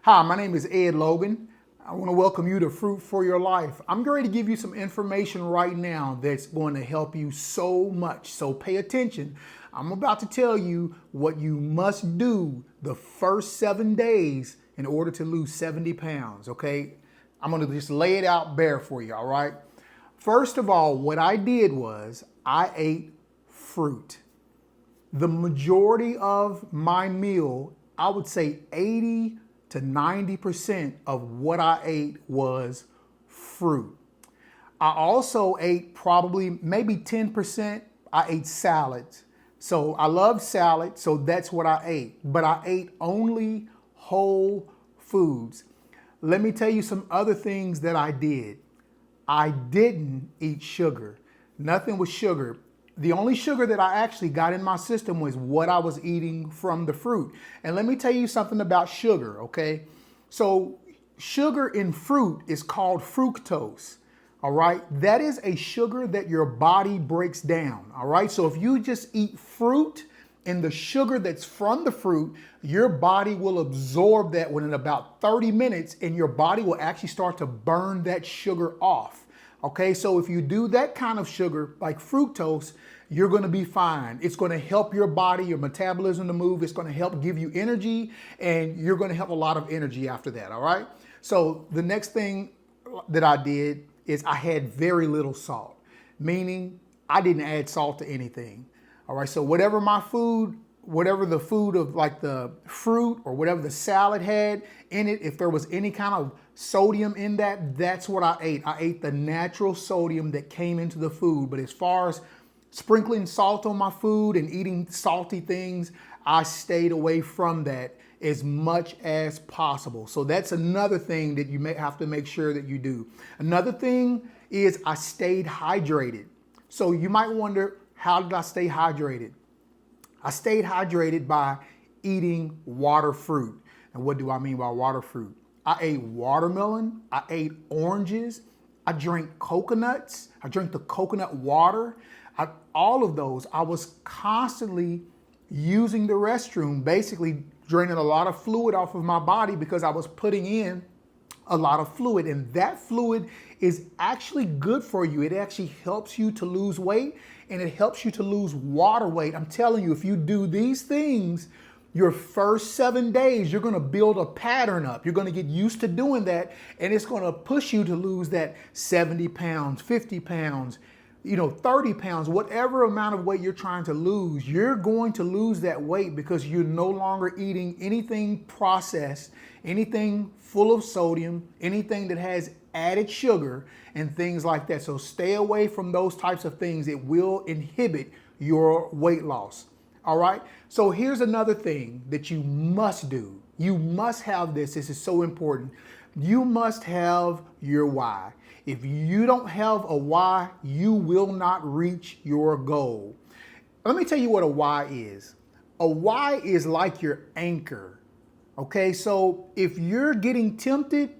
Hi, my name is Ed Logan. I want to welcome you to Fruit for Your Life. I'm going to give you some information right now that's going to help you so much. So pay attention. I'm about to tell you what you must do the first 7 days in order to lose 70 pounds, okay? I'm going to just lay it out bare for you, all right? First of all, what I did was I ate fruit. The majority of my meal, I would say 80 to 90% of what I ate was fruit. I also ate probably maybe 10%, I ate salads. So I love salad, so that's what I ate. But I ate only whole foods. Let me tell you some other things that I did. I didn't eat sugar. Nothing with sugar. The only sugar that I actually got in my system was what I was eating from the fruit. And let me tell you something about sugar, okay? So sugar in fruit is called fructose, all right? That is a sugar that your body breaks down, all right? So if you just eat fruit and the sugar that's from the fruit, your body will absorb that within about 30 minutes and your body will actually start to burn that sugar off. Okay, so if you do that kind of sugar, like fructose, you're gonna be fine. It's gonna help your body, your metabolism to move. It's gonna help give you energy, and you're gonna have a lot of energy after that, all right? So the next thing that I did is I had very little salt, meaning I didn't add salt to anything, all right? So whatever my food, whatever the food of like the fruit or whatever the salad had in it, if there was any kind of sodium in that, that's what I ate. I ate the natural sodium that came into the food. But as far as sprinkling salt on my food and eating salty things, I stayed away from that as much as possible. So that's another thing that you may have to make sure that you do. Another thing is I stayed hydrated. So you might wonder, how did I stay hydrated? I stayed hydrated by eating water fruit. And what do I mean by water fruit? I ate watermelon, I ate oranges, I drank coconuts, I drank the coconut water. All of those, I was constantly using the restroom, basically draining a lot of fluid off of my body because I was putting in a lot of fluid, and that fluid is actually good for you. It actually helps you to lose weight and it helps you to lose water weight. I'm telling you, if you do these things, your first 7 days, you're gonna build a pattern up. You're gonna get used to doing that, and it's gonna push you to lose that 70 pounds, 50 pounds, 30 pounds, whatever amount of weight you're trying to lose, you're going to lose that weight because you're no longer eating anything processed, anything full of sodium, anything that has added sugar and things like that. So stay away from those types of things. It will inhibit your weight loss. All right. So here's another thing that you must do. You must have this. This is so important. You must have your why. If you don't have a why, you will not reach your goal. Let me tell you what a why is. A why is like your anchor. Okay. So if you're getting tempted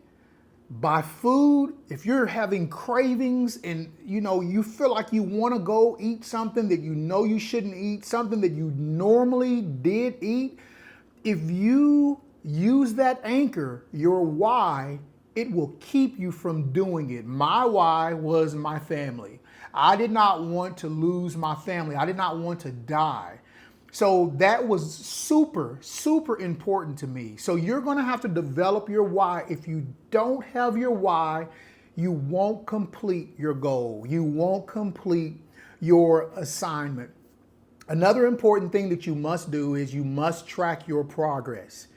by food, if you're having cravings and you feel like you want to go eat something that you shouldn't eat, something that you normally did eat, if you use that anchor, your why, it will keep you from doing it. My why was my family. I did not want to lose my family. I did not want to die. So that was super, super important to me. So you're going to have to develop your why. If you don't have your why, you won't complete your goal. You won't complete your assignment. Another important thing that you must do is you must track your progress.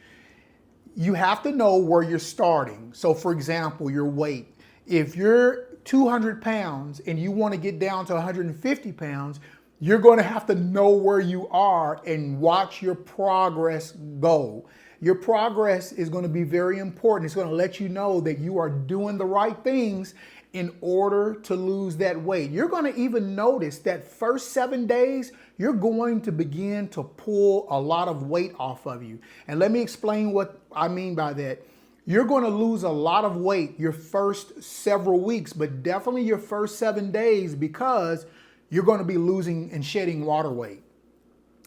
You have to know where you're starting. So for example, your weight. If you're 200 pounds and you want to get down to 150 pounds, you're going to have to know where you are and watch your progress go. Your progress is going to be very important. It's going to let you know that you are doing the right things in order to lose that weight. You're going to even notice that first 7 days, you're going to begin to pull a lot of weight off of you. And let me explain what I mean by that. You're going to lose a lot of weight your first several weeks, but definitely your first 7 days because you're going to be losing and shedding water weight.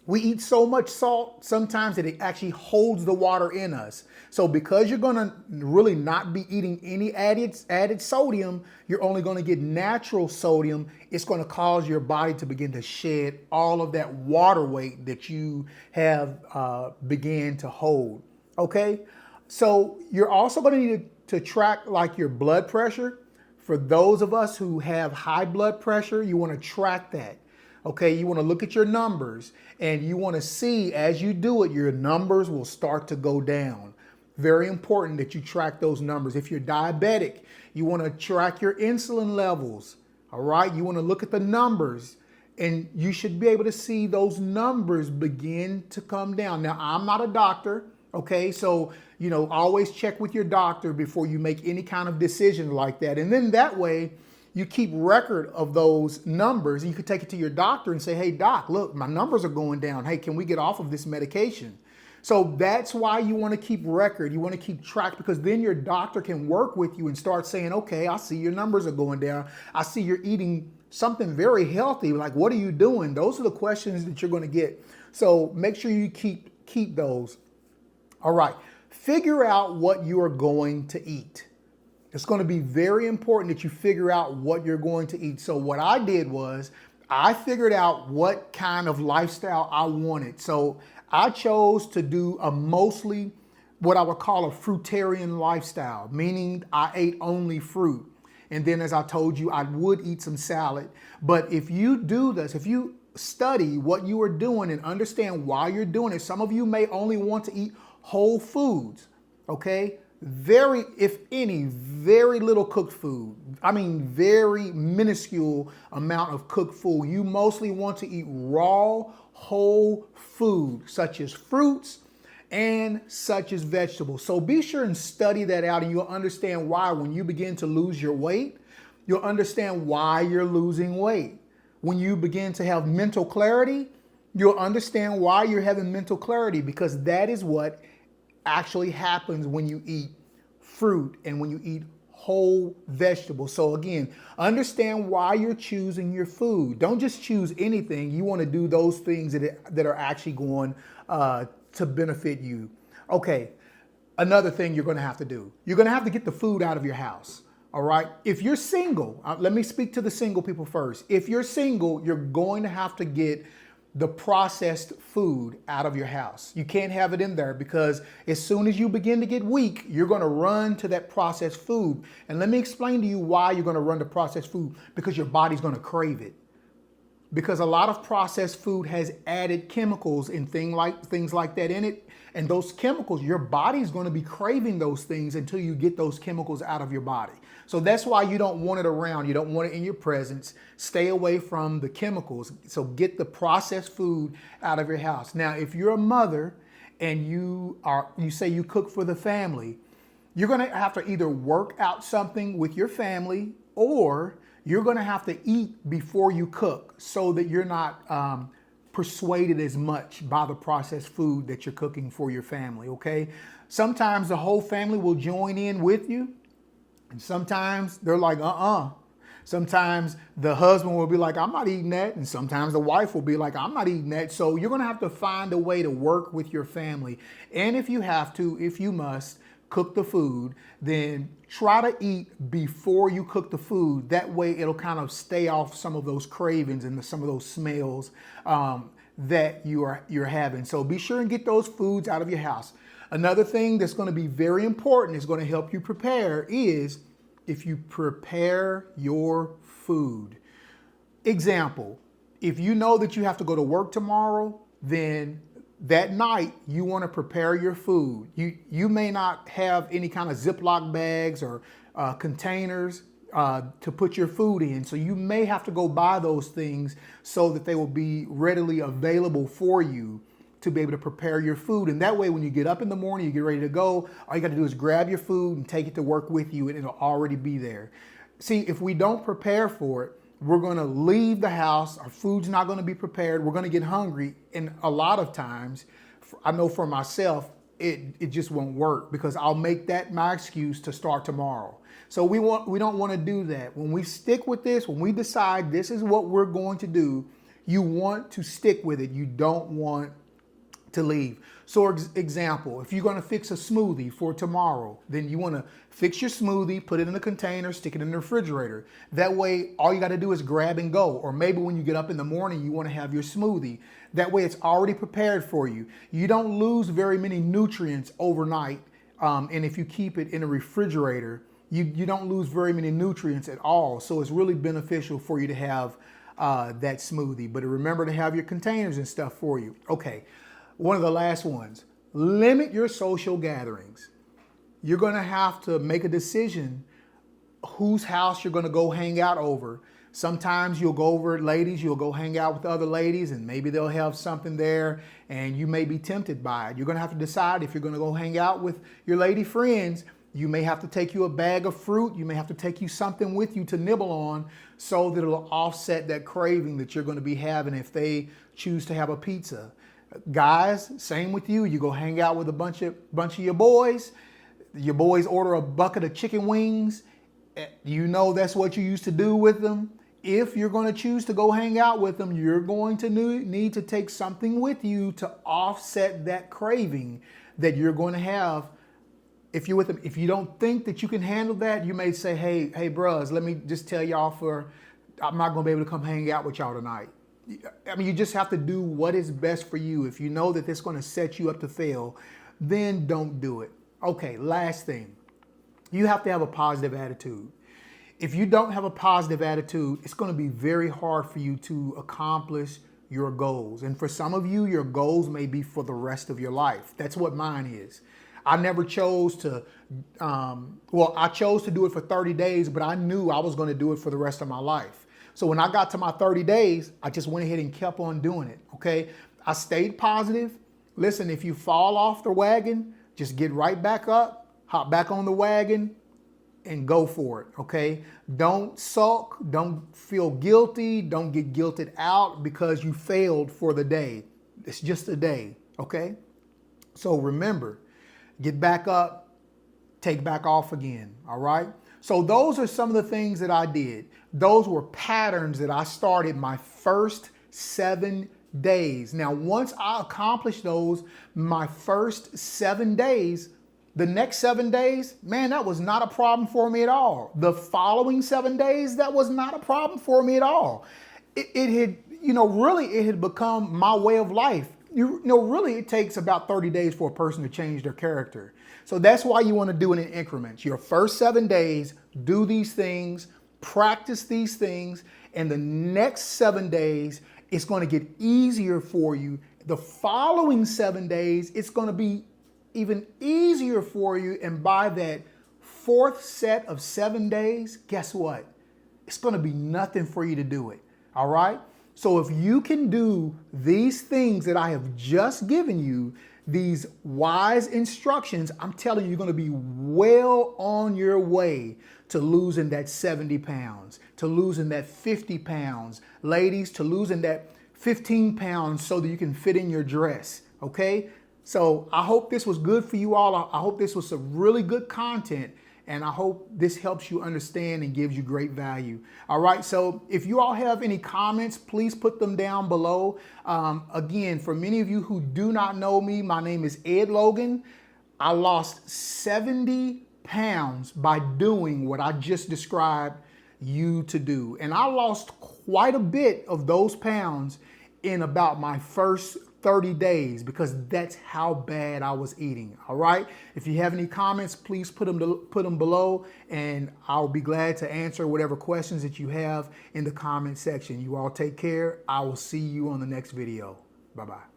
We eat so much salt sometimes that it actually holds the water in us. So because you're going to really not be eating any added sodium, you're only going to get natural sodium. It's going to cause your body to begin to shed all of that water weight that you have began to hold. Okay? So you're also going to need to track like your blood pressure. For those of us who have high blood pressure, you want to track that. Okay, you want to look at your numbers and you want to see as you do it, your numbers will start to go down. Very important that you track those numbers. If you're diabetic, you want to track your insulin levels. All right, you want to look at the numbers and you should be able to see those numbers begin to come down. Now, I'm not a doctor. Okay, so, always check with your doctor before you make any kind of decision like that. And then that way, you keep record of those numbers. And you could take it to your doctor and say, hey, doc, look, my numbers are going down. Hey, can we get off of this medication? So that's why you want to keep record. You want to keep track because then your doctor can work with you and start saying, okay, I see your numbers are going down. I see you're eating something very healthy. Like, what are you doing? Those are the questions that you're going to get. So make sure you keep those. All right. Figure out what you are going to eat. It's going to be very important that you figure out what you're going to eat. So what I did was I figured out what kind of lifestyle I wanted. So I chose to do a mostly what I would call a fruitarian lifestyle, meaning I ate only fruit. And then as I told you, I would eat some salad. But if you do this, if you study what you are doing and understand why you're doing it, some of you may only want to eat whole foods, okay? Very, if any, very little cooked food. I mean, very minuscule amount of cooked food. You mostly want to eat raw, whole food, such as fruits and such as vegetables. So be sure and study that out and you'll understand why when you begin to lose your weight, you'll understand why you're losing weight. When you begin to have mental clarity, you'll understand why you're having mental clarity because that is what actually happens when you eat fruit and when you eat whole vegetables. So again, understand why you're choosing your food. Don't just choose anything. You want to do those things that are actually going to benefit you. Okay, another thing you're going to have to do. You're going to have to get the food out of your house. All right. If you're single, let me speak to the single people first. If you're single, you're going to have to get the processed food out of your house. You can't have it in there because as soon as you begin to get weak, you're going to run to that processed food. And let me explain to you why you're going to run to processed food, because your body's going to crave it. Because a lot of processed food has added chemicals and things like that in it. And those chemicals, your body's going to be craving those things until you get those chemicals out of your body. So that's why you don't want it around. You don't want it in your presence. Stay away from the chemicals. So get the processed food out of your house. Now, if you're a mother and you say you cook for the family, you're going to have to either work out something with your family or you're going to have to eat before you cook so that you're not persuaded as much by the processed food that you're cooking for your family, okay? Sometimes the whole family will join in with you, and sometimes they're like, Sometimes the husband will be like, I'm not eating that, and sometimes the wife will be like, I'm not eating that. So you're going to have to find a way to work with your family. And if you have to, if you must, cook the food, then try to eat before you cook the food. That way it'll kind of stay off some of those cravings and some of those smells that you're having. So be sure and get those foods out of your house. Another thing that's going to be very important, is going to help you prepare, is if you prepare your food. Example, if you know that you have to go to work tomorrow, then that night you want to prepare your food. You may not have any kind of Ziploc bags or containers to put your food in. So you may have to go buy those things so that they will be readily available for you to be able to prepare your food. And that way, when you get up in the morning, you get ready to go, all you got to do is grab your food and take it to work with you and it'll already be there. See, if we don't prepare for it, we're going to leave the house. Our food's not going to be prepared. We're going to get hungry. And a lot of times, I know for myself, it just won't work because I'll make that my excuse to start tomorrow. So we don't want to do that. When we stick with this, when we decide this is what we're going to do, You want to stick with it. You don't want to leave. So example, if you're going to fix a smoothie for tomorrow, then you want to fix your smoothie, put it in a container, stick it in the refrigerator. That way, all you got to do is grab and go. Or maybe when you get up in the morning, you want to have your smoothie. That way, it's already prepared for you. You don't lose very many nutrients overnight. And if you keep it in a refrigerator, you don't lose very many nutrients at all. So it's really beneficial for you to have that smoothie. But remember to have your containers and stuff for you. Okay. One of the last ones, limit your social gatherings. You're going to have to make a decision whose house you're going to go hang out over. Sometimes you'll go over, ladies, you'll go hang out with other ladies and maybe they'll have something there and you may be tempted by it. You're going to have to decide if you're going to go hang out with your lady friends. You may have to take you a bag of fruit. You may have to take you something with you to nibble on so that it'll offset that craving that you're going to be having if they choose to have a pizza. Guys, same with you. You go hang out with a bunch of your boys. Your boys order a bucket of chicken wings. You know that's what you used to do with them. If you're going to choose to go hang out with them, you're going to need to take something with you to offset that craving that you're going to have if you're with them. If you don't think that you can handle that, you may say, hey, bros, let me just tell y'all I'm not going to be able to come hang out with y'all tonight. I mean, you just have to do what is best for you. If you know that it's going to set you up to fail, then don't do it. Okay, last thing. You have to have a positive attitude. If you don't have a positive attitude, it's going to be very hard for you to accomplish your goals. And for some of you, your goals may be for the rest of your life. That's what mine is. I never chose to, I chose to do it for 30 days, but I knew I was going to do it for the rest of my life. So when I got to my 30 days, I just went ahead and kept on doing it, okay? I stayed positive. Listen, if you fall off the wagon, just get right back up, hop back on the wagon, and go for it, okay? Don't sulk, don't feel guilty, don't get guilted out because you failed for the day. It's just a day, okay? So remember, get back up, take back off again, all right? So those are some of the things that I did. Those were patterns that I started my first 7 days. Now, once I accomplished those, my first 7 days, the next 7 days, man, that was not a problem for me at all. The following 7 days, that was not a problem for me at all. It had, really, it had become my way of life. Really, it takes about 30 days for a person to change their character. So that's why you want to do it in increments. Your first 7 days, do these things, practice these things, and the next 7 days, it's going to get easier for you. The following 7 days, it's going to be even easier for you. And by that fourth set of 7 days, guess what? It's going to be nothing for you to do it. All right? So if you can do these things that I have just given you, these wise instructions, I'm telling you, you're going to be well on your way to losing that 70 pounds, to losing that 50 pounds. Ladies, to losing that 15 pounds so that you can fit in your dress, okay? So I hope this was good for you all. I hope this was some really good content, and I hope this helps you understand and gives you great value. All right, so if you all have any comments, please put them down below. Again, for many of you who do not know me, my name is Ed Logan. I lost 70 pounds by doing what I just described you to do. And I lost quite a bit of those pounds in about my first 30 days because that's how bad I was eating. All right. If you have any comments, please put them below, and I'll be glad to answer whatever questions that you have in the comment section. You all take care. I will see you on the next video. Bye-bye.